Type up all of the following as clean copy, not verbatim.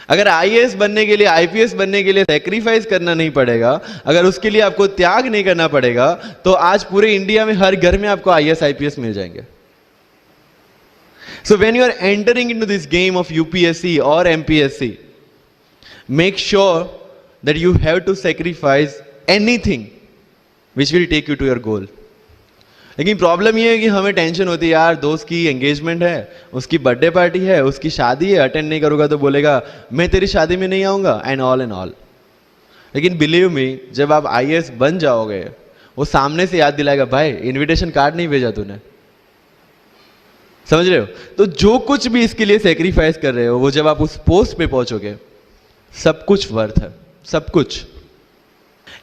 अगर आईएएस बनने के लिए, आईपीएस बनने के लिए सैक्रिफाइस करना नहीं पड़ेगा, अगर उसके लिए आपको त्याग नहीं करना पड़ेगा, तो आज पूरे इंडिया में हर घर में आपको आईएएस आईपीएस मिल जाएंगे. So when you are entering into this game of UPSC or MPSC, make sure that you have to sacrifice anything which will take you to your goal. लेकिन प्रॉब्लम ये है कि हमें टेंशन होती है, यार दोस्त की एंगेजमेंट है, उसकी बर्थडे पार्टी है, उसकी शादी है, अटेंड नहीं करूंगा तो बोलेगा मैं तेरी शादी में नहीं आऊंगा, एंड ऑल. लेकिन बिलीव मी, जब आप आईएएस बन जाओगे, वो सामने से याद दिलाएगा, भाई इनविटेशन कार्ड नहीं भेजा तूने. समझ रहे हो? तो जो कुछ भी इसके लिए सेक्रीफाइस कर रहे हो, वो जब आप उस पोस्ट पे पहुंचोगे, सब कुछ वर्थ है, सब कुछ.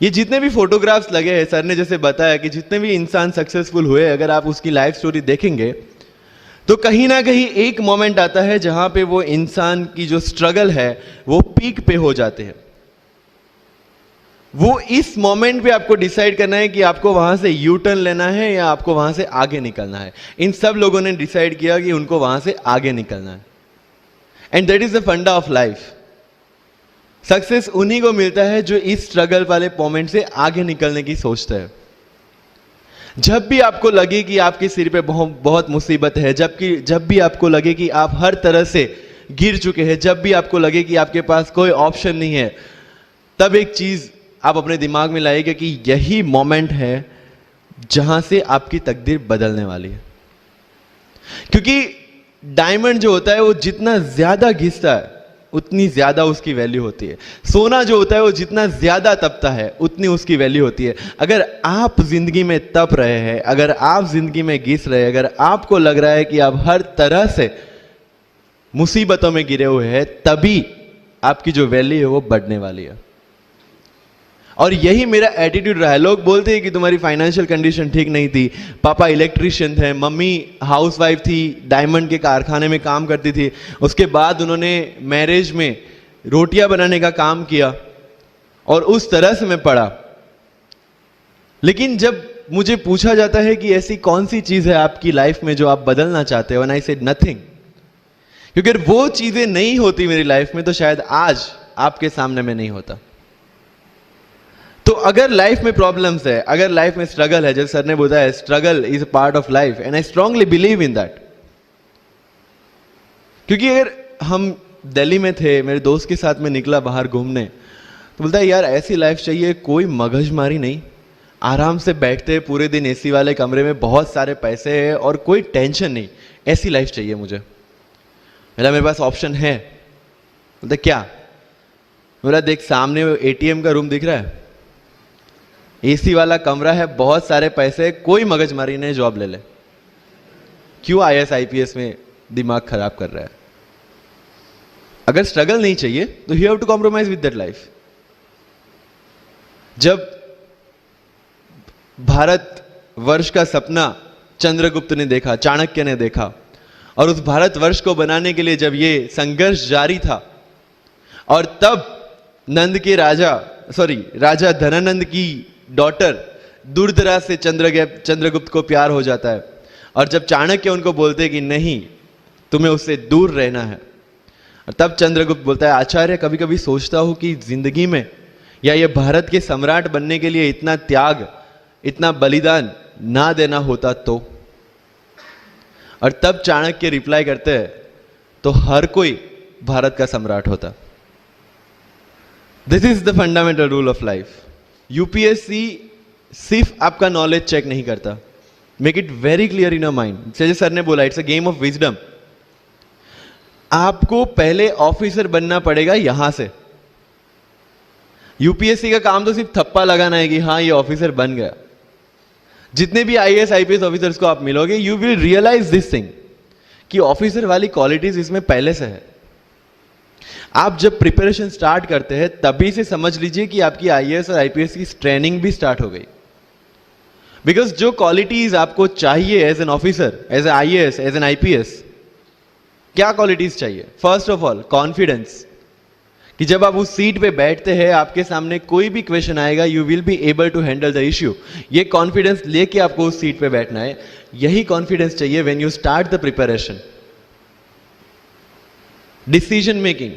ये जितने भी फोटोग्राफ्स लगे हैं, सर ने जैसे बताया कि जितने भी इंसान सक्सेसफुल हुए, अगर आप उसकी लाइफ स्टोरी देखेंगे तो कहीं ना कहीं एक मोमेंट आता है जहां पे वो इंसान की जो स्ट्रगल है वो पीक पे हो जाते हैं. वो इस मोमेंट पे आपको डिसाइड करना है कि आपको वहां से यू टर्न लेना है या आपको वहां से आगे निकलना है. इन सब लोगों ने डिसाइड किया कि उनको वहां से आगे निकलना है. एंड दैट इज द फंडा ऑफ लाइफ. सक्सेस उन्हीं को मिलता है जो इस स्ट्रगल वाले मोमेंट से आगे निकलने की सोचता है. जब भी आपको लगे कि आपके सिर पे बहुत मुसीबत है, जब भी आपको लगे कि आप हर तरह से गिर चुके हैं, जब भी आपको लगे कि आपके पास कोई ऑप्शन नहीं है, तब एक चीज आप अपने दिमाग में लाइएगा कि यही मोमेंट है जहां से आपकी तकदीर बदलने वाली है. क्योंकि डायमंड जो होता है वो जितना ज्यादा घिसता है उतनी ज्यादा उसकी वैल्यू होती है. सोना जो होता है वो जितना ज्यादा तपता है उतनी उसकी वैल्यू होती है. अगर आप जिंदगी में तप रहे हैं, अगर आप जिंदगी में घिस रहे हैं, अगर आपको लग रहा है कि आप हर तरह से मुसीबतों में गिरे हुए हैं, तभी आपकी जो वैल्यू है वो बढ़ने वाली है. और यही मेरा एटीट्यूड रहा है. लोग बोलते हैं कि तुम्हारी फाइनेंशियल कंडीशन ठीक नहीं थी, पापा इलेक्ट्रिशियन थे, मम्मी हाउसवाइफ थी, डायमंड के कारखाने में काम करती थी, उसके बाद उन्होंने मैरिज में रोटियां बनाने का काम किया और उस तरह से मैं पढ़ा. लेकिन जब मुझे पूछा जाता है कि ऐसी कौन सी चीज है आपकी लाइफ में जो आप बदलना चाहते हो, एंड आई सेड नथिंग. क्योंकि अगर वो चीजें नहीं होती मेरी लाइफ में तो शायद आज आपके सामने में नहीं होता. तो अगर लाइफ में प्रॉब्लम्स है, अगर लाइफ में स्ट्रगल है, जैसे सर ने बताया struggle is a part of life, and I strongly believe in that. क्योंकि अगर हम दिल्ली में थे, मेरे दोस्त के साथ में निकला बाहर घूमने, तो बोलता है यार ऐसी लाइफ चाहिए, कोई मगजमारी नहीं, आराम से बैठते हैं पूरे दिन एसी वाले कमरे में, बहुत सारे पैसे हैं और कोई टेंशन नहीं, ऐसी लाइफ चाहिए मुझे. मेरे पास ऑप्शन है. बोलता क्या? बोला देख सामने एटीएम का रूम दिख रहा है, एसी वाला कमरा है, बहुत सारे पैसे, कोई मगजमारी नहीं, जॉब ले ले. क्यों आईएएस आईपीएस में दिमाग खराब कर रहा है? अगर स्ट्रगल नहीं चाहिए तो you have to compromise with that life. जब भारत वर्ष का सपना चंद्रगुप्त ने देखा, चाणक्य ने देखा, और उस भारत वर्ष को बनाने के लिए जब ये संघर्ष जारी था, और तब राजा धनानंद की डॉटर दूरदराज से चंद्रगुप्त को प्यार हो जाता है, और जब चाणक्य उनको बोलते कि नहीं तुम्हें उससे दूर रहना है, और तब चंद्रगुप्त बोलता है आचार्य कभी कभी सोचता हूं कि जिंदगी में या ये भारत के सम्राट बनने के लिए इतना त्याग, इतना बलिदान ना देना होता तो. और तब चाणक्य रिप्लाई करते हैं तो हर कोई भारत का सम्राट होता. This is the fundamental rule of life. UPSC सिर्फ आपका नॉलेज चेक नहीं करता. Make it very clear in your mind. जैसे सर ने बोला, it's a game of wisdom. आपको पहले ऑफिसर बनना पड़ेगा यहां से. यूपीएससी का काम तो सिर्फ थप्पा लगाना है कि हाँ ये ऑफिसर बन गया. जितने भी आईएएस आईपीएस ऑफिसर्स को आप मिलोगे, you will realise this thing कि ऑफिसर वाली क्वालिटीज इसमें पहले से है. आप जब प्रिपरेशन स्टार्ट करते हैं तभी से समझ लीजिए कि आपकी आईएएस और आईपीएस की ट्रेनिंग भी स्टार्ट हो गई. बिकॉज जो क्वालिटीज आपको चाहिए as an officer, as an IAS, as an IPS, क्या क्वालिटीज चाहिए? फर्स्ट ऑफ ऑल कॉन्फिडेंस, कि जब आप उस सीट पे बैठते हैं आपके सामने कोई भी क्वेश्चन आएगा, you will be able to handle the issue. ये कॉन्फिडेंस लेके आपको उस सीट पे बैठना है. यही कॉन्फिडेंस चाहिए when you start the preparation. Decision making,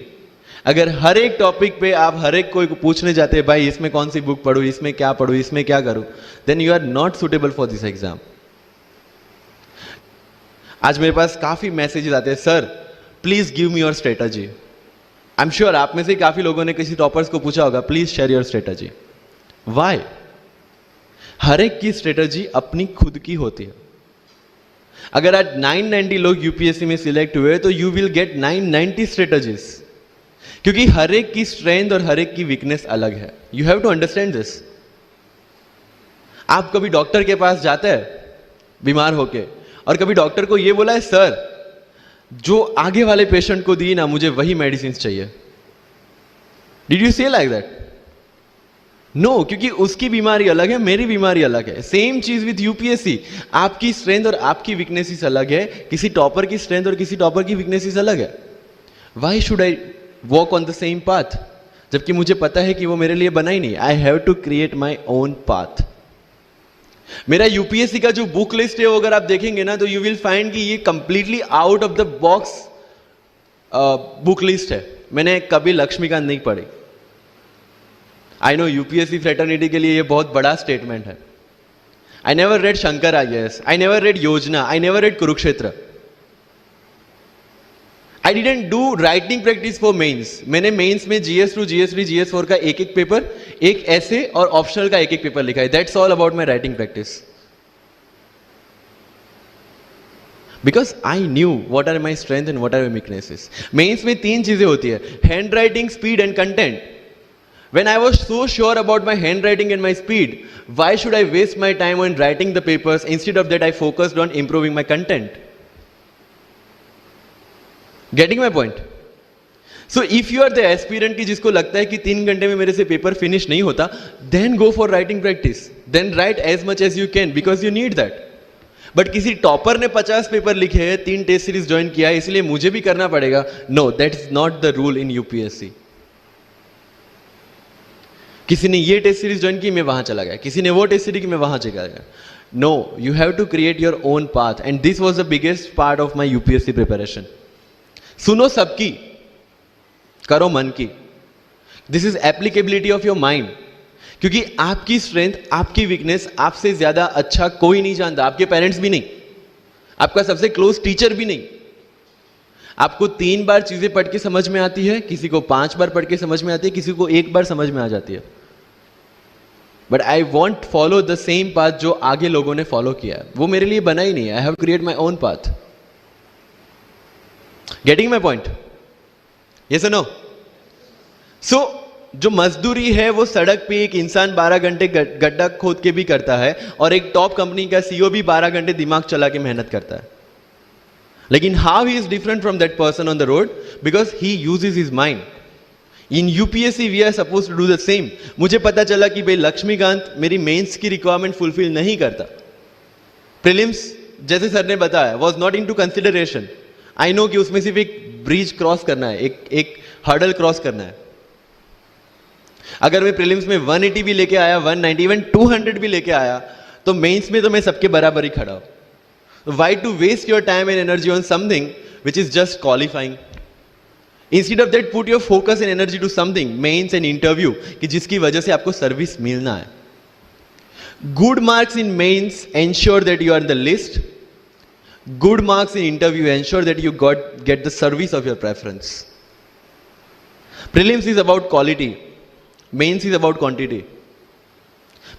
अगर हर एक टॉपिक पे आप हर एक कोई को पूछने जाते हैं भाई इसमें कौन सी बुक पढूं, इसमें क्या पढूं, इसमें क्या करूं, then you are not suitable for this exam. आज मेरे पास काफी मैसेजेस आते हैं, sir please give me your strategy. I am sure आप में से काफी लोगों ने किसी टॉपर्स को पूछा होगा please share your strategy. Why? हर एक की स्ट्रेटजी अपनी खुद की होती है। अगर आज 990 लोग यूपीएससी में सिलेक्ट हुए तो यू विल गेट 990 स्ट्रेटजीज, क्योंकि हर एक की स्ट्रेंथ और हर एक की वीकनेस अलग है। You have to understand this. आप कभी डॉक्टर के पास जाते हैं बीमार होके और कभी डॉक्टर को यह बोला है सर जो आगे वाले पेशेंट को दी ना मुझे वही मेडिसिन चाहिए? डिड यू से लाइक दैट? नो, क्योंकि उसकी बीमारी अलग है, मेरी बीमारी अलग है। सेम चीज विथ यूपीएससी, आपकी स्ट्रेंथ और आपकी वीकनेसेस अलग है, किसी टॉपर की स्ट्रेंथ और किसी टॉपर की वीकनेसेस अलग है। Why should I walk on the same path, जबकि मुझे पता है कि वो मेरे लिए बना ही नहीं। I have to create my own path. मेरा यूपीएससी का जो बुक लिस्ट है वो अगर आप देखेंगे ना तो यू विल फाइंड कि ये completely out of the box book list है। मैंने कभी लक्ष्मीकांत नहीं पढ़ी। आई नो यूपीएससी फ्रेटर्निटी के लिए ये बहुत बड़ा स्टेटमेंट है। I never read Shankar IAS, I never read Yojana, I never read Kurukshetra. I didn't do writing practice for mains. मैंने मेंस में GS2, GS3, GS4 का एक एक पेपर, एक ऐसे और ऑप्शनल का एक एक पेपर लिखा है। That's all about my writing practice. Because I knew what are my strength and what are my weaknesses. Mains में 3 चीजें होती है, handwriting, speed and content. When I was so sure about my handwriting and my speed, why should I waste my time on writing the papers? Instead of that, I focused on improving my content. Getting my point? So if you are the aspirant की जिसको लगता है कि 3 घंटे में मेरे से paper finish नहीं होता, then go for writing practice. Then write as much as you can because you need that. But किसी टॉपर ने 50 पेपर लिखे हैं, 3 टेस्ट सीरीज ज्वाइन किया है, इसलिए मुझे भी करना पड़ेगा। No, that is not the rule in UPSC. किसी ने ये टेस्ट सीरीज ज्वाइन की, मैं वहां चला गया, किसी ने वो टेस्ट सीरीज की, मैं वहां चला गया। No, you have to create your own path and this was the biggest part of my UPSC preparation. सुनो सबकी, करो मन की। This is applicability of your mind, क्योंकि आपकी स्ट्रेंथ, आपकी वीकनेस आपसे ज्यादा अच्छा कोई नहीं जानता। आपके पेरेंट्स भी नहीं, आपका सबसे क्लोज टीचर भी नहीं। आपको 3 बार चीजें पढ़ के समझ में आती है, किसी को 5 बार पढ़ के समझ में आती है, किसी को 1 बार समझ में आ जाती है। But I want follow the same path जो आगे लोगों ने फॉलो किया है, वो मेरे लिए बना ही नहीं है। I have create my own path. Getting my point? Yes और नो? सो जो मजदूरी है वो सड़क पे एक इंसान 12 घंटे गड्ढा खोद के भी करता है और एक टॉप कंपनी का सीईओ भी 12 घंटे दिमाग चला के मेहनत करता है। लेकिन how he is different from that person on the road? Because he uses his mind. In UPSC we are suppose to do the same. मुझे पता चला कि भाई लक्ष्मीकांत मेरी मेंस की रिक्वायरमेंट फुलफिल नहीं करता, प्रीलिम्स जैसे सर ने बताया was not into consideration. I know कि उसमें सिर्फ एक ब्रिज क्रॉस करना है, एक हर्डल क्रॉस करना है। अगर मैं प्रीलिम्स में 180 भी लेके आया, 190, इवन 200 भी लेके आया, तो मेंस में तो मैं सबके बराबर ही खड़ा हूं। Why to waste your time and energy on something which is just qualifying? Instead of that, put your focus and energy to something, mains and interview, कि जिसकी वजह से आपको सर्विस मिलना है। Good marks in mains ensure that you are in the list. Good marks in interview ensure that you get the service of your preference. Prelims is about quality. Mains is about quantity.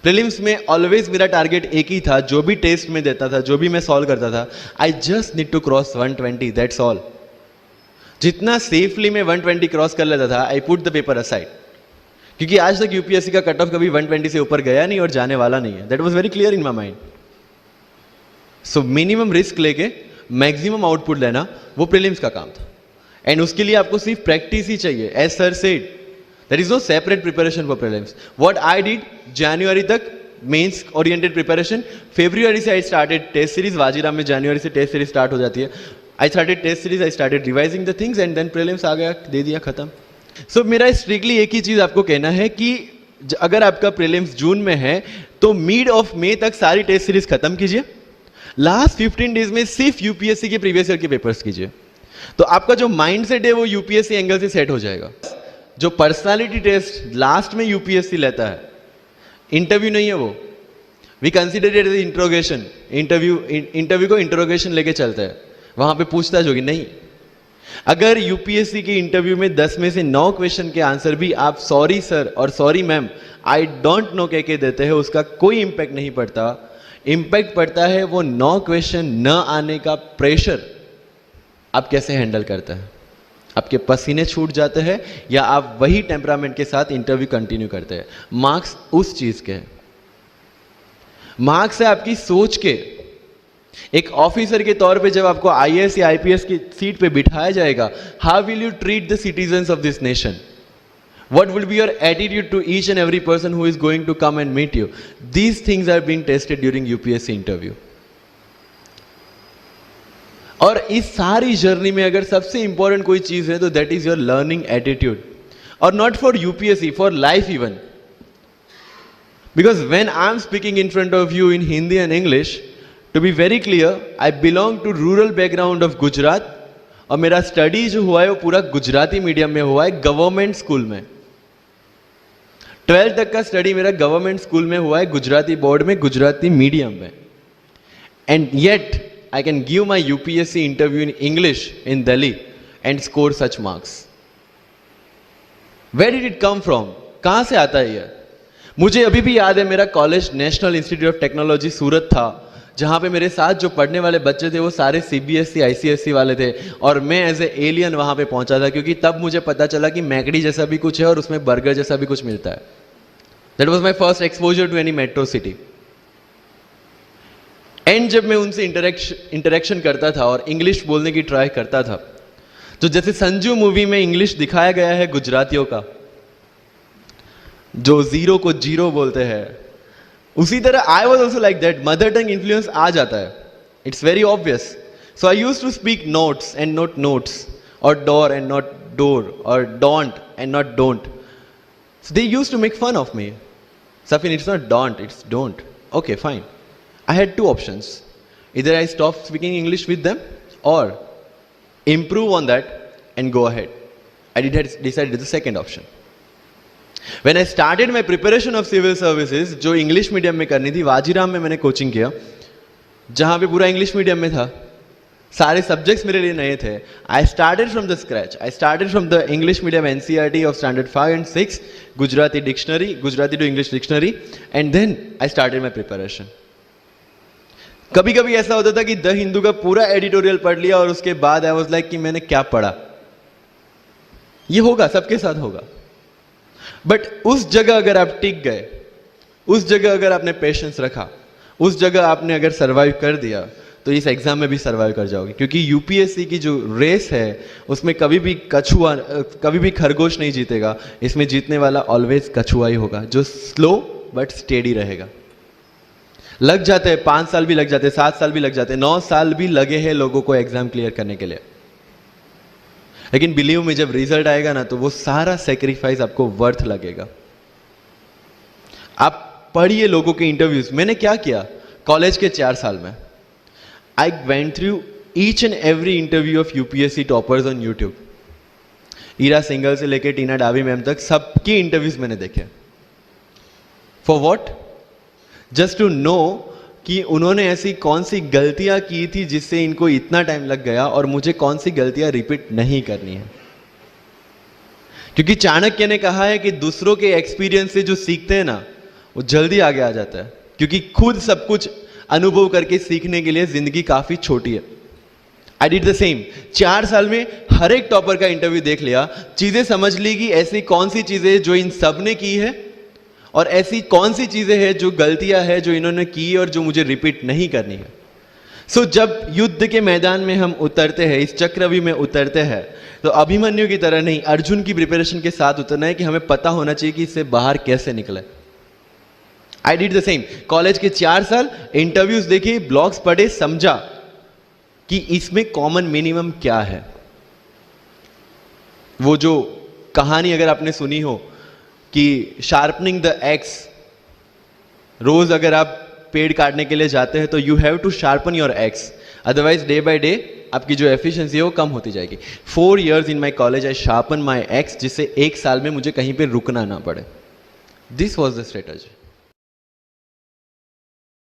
Prelims में always मेरा target एक ही था, जो भी test में देता था, जो भी मैं सॉल्व करता था, I just need to cross 120, that's all. जितना सेफली मैं 120 क्रॉस कर लेता था, I put the paper aside, क्योंकि आज तक यूपीएससी का कट ऑफ कभी 120 से ऊपर गया नहीं और जाने वाला नहीं है। That was very clear in my mind. So minimum risk लेके मैक्सिमम आउटपुट लेना वो प्रीलिम्स का काम था, एंड उसके लिए आपको सिर्फ प्रैक्टिस ही चाहिए। As sir said, there is no separate preparation for prelims. What I did, January तक मेंस ओरिएंटेड प्रिपरेशन, फरवरी से I started test series. Vajiram में जनवरी से टेस्ट सीरीज स्टार्ट हो जाती है। I started test series, I started revising the things and then prelims आ गया, दे दिया, खत्म। सो मेरा स्ट्रिक्टली एक ही चीज आपको कहना है कि अगर आपका प्रीलिम्स जून में है तो मिड ऑफ मई तक सारी टेस्ट सीरीज खत्म कीजिए। लास्ट 15 डेज में सिर्फ यूपीएससी के प्रीवियस ईयर के पेपर्स कीजिए, तो आपका जो माइंड सेट है वो यूपीएससी एंगल से सेट हो जाएगा। जो पर्सनालिटी टेस्ट लास्ट में यूपीएससी लेता है, इंटरव्यू नहीं है वो। We consider it as interrogation. Interview को इंट्रोगेशन लेके चलता है, वहां पे पूछताछ होगी नहीं। अगर यूपीएससी के इंटरव्यू में 10 में से 9 क्वेश्चन के आंसर भी आप सॉरी सर और sorry ma'am I don't know कह के देते हैं, उसका कोई इंपैक्ट नहीं पड़ता। इंपैक्ट पड़ता है वो 9 क्वेश्चन न आने का प्रेशर आप कैसे हैंडल करते हैं। आपके पसीने छूट जाते हैं या आप वही टेम्परामेंट के साथ इंटरव्यू कंटिन्यू करते हैं। मार्क्स उस चीज के हैं, मार्क्स है आपकी सोच के। एक ऑफिसर के तौर पे जब आपको आईएएस या आईपीएस की सीट पे बिठाया जाएगा, how will you treat the citizens of this nation? What will be your attitude to each and every person who is going to come and meet you? These things are being tested during UPSC interview. और इस सारी journey में अगर सबसे important कोई चीज है तो that is your learning attitude, और not for UPSC, for life even. Because when I am speaking in front of you in Hindi and English, to be very clear, I belong to rural background of Gujarat, और मेरा study जो हुआ है वो पूरा Gujarati medium में हुआ है, गवर्नमेंट स्कूल में। 12th तक का स्टडी मेरा गवर्नमेंट स्कूल में हुआ है, गुजराती बोर्ड में, गुजराती मीडियम में। And yet I can give my UPSC interview in English in Delhi and score such marks. Where did it come from? कहाँ से आता है ये? मुझे अभी भी याद है मेरा college National Institute of Technology Surat था, जहाँ पे मेरे साथ जो पढ़ने वाले बच्चे थे वो सारे CBSE ICSE वाले थे, और मैं एज ए एलियन वहाँ पे पहुँचा था, क्योंकि तब मुझे पता चला कि मैकडी जैसा भी कुछ है और उसमें बर्गर जैसा भी कुछ मिलता है। That was my first exposure to any metro city. And जब मैं उनसे इंटरेक्शन करता था और इंग्लिश बोलने की ट्राई करता था, तो जैसे संजू मूवी में इंग्लिश दिखाया गया है गुजरातियों का, जो जीरो को जीरो बोलते हैं, उसी तरह I was also like that. Mother tongue influence आ जाता है, it's very obvious. So I use to speak notes and not notes, और डोर एंड नॉट डोर, और don't and not don't. So they use to make fun of me. Safin, it's not don't, it's don't. Okay fine. I had 2 options. Either I stop speaking English with them or improve on that and go ahead. I decided the second option. When I started my preparation of civil services, जो English medium में करनी थी, वाजीराम में मैंने coaching किया, जहाँ पे पूरा इंग्लिश मीडियम में था, सारे सब्जेक्ट्स मेरे लिए नए थे. I started from the scratch. I started from the English medium NCERT of standard 5 and 6, Gujarati dictionary, Gujarati to English dictionary, and then I started my preparation. कभी कभी ऐसा होता था कि द हिंदू का पूरा एडिटोरियल पढ़ लिया और उसके बाद आई वाज लाइक कि मैंने क्या पढ़ा. ये होगा, सबके साथ होगा. बट उस जगह अगर आप टिक गए, उस जगह अगर आपने पेशेंस रखा, उस जगह आपने अगर सर्वाइव कर दिया, तो इस एग्जाम में भी सर्वाइव कर जाओगे. क्योंकि यूपीएससी की जो रेस है उसमें कभी भी कछुआ, कभी भी खरगोश नहीं जीतेगा. इसमें जीतने वाला ऑलवेज कछुआ ही होगा, जो स्लो बट स्टेडी रहेगा. लग जाते हैं 5 साल भी लग जाते हैं, 7 साल भी लग जाते हैं, 9 साल भी लगे हैं लोगों को एग्जाम क्लियर करने के लिए. लेकिन बिलीव में जब रिजल्ट आएगा ना, तो वो सारा सेक्रीफाइस आपको वर्थ लगेगा. आप पढ़िए लोगों के इंटरव्यूज. मैंने क्या किया कॉलेज के 4 साल में, I went through each and every interview of UPSC toppers on YouTube. Ira Singhal से लेकर टीना डावी मैम तक सबकी इंटरव्यूज मैंने देखे. For what? Just to know कि उन्होंने ऐसी कौन सी गलतियां की थी जिससे इनको इतना टाइम लग गया, और मुझे कौन सी गलतियां रिपीट नहीं करनी है. क्योंकि चाणक्य ने कहा है कि दूसरों के एक्सपीरियंस से जो सीखते हैं ना, वो जल्दी आगे आ जाता है. क्योंकि खुद सब कुछ अनुभव करके सीखने के लिए जिंदगी काफी छोटी है. I did the same. 4 साल में हर एक टॉपर का इंटरव्यू देख लिया, चीजें समझ ली कि ऐसी कौन सी चीजें जो इन सब ने की है, और ऐसी कौन सी चीजें हैं जो गलतियां हैं जो इन्होंने की और जो मुझे रिपीट नहीं करनी है. सो जब युद्ध के मैदान में हम उतरते हैं, इस चक्रव्यूह में उतरते हैं, तो अभिमन्यु की तरह नहीं, अर्जुन की प्रिपरेशन के साथ उतरना है कि हमें पता होना चाहिए कि इससे बाहर कैसे निकले. I did the same. College के 4 साल इंटरव्यूज देखे, ब्लॉग्स पढ़े, समझा कि इसमें कॉमन मिनिमम क्या है. वो जो कहानी अगर आपने सुनी हो कि शार्पनिंग द एक्स, रोज अगर आप पेड़ काटने के लिए जाते हैं तो you have to sharpen your axe, otherwise day by day आपकी जो एफिशिएंसी है वो कम होती जाएगी। 4 years in my college I sharpen my x, जिससे 1 साल में मुझे कहीं पे रुकना ना पड़े। This was the strategy.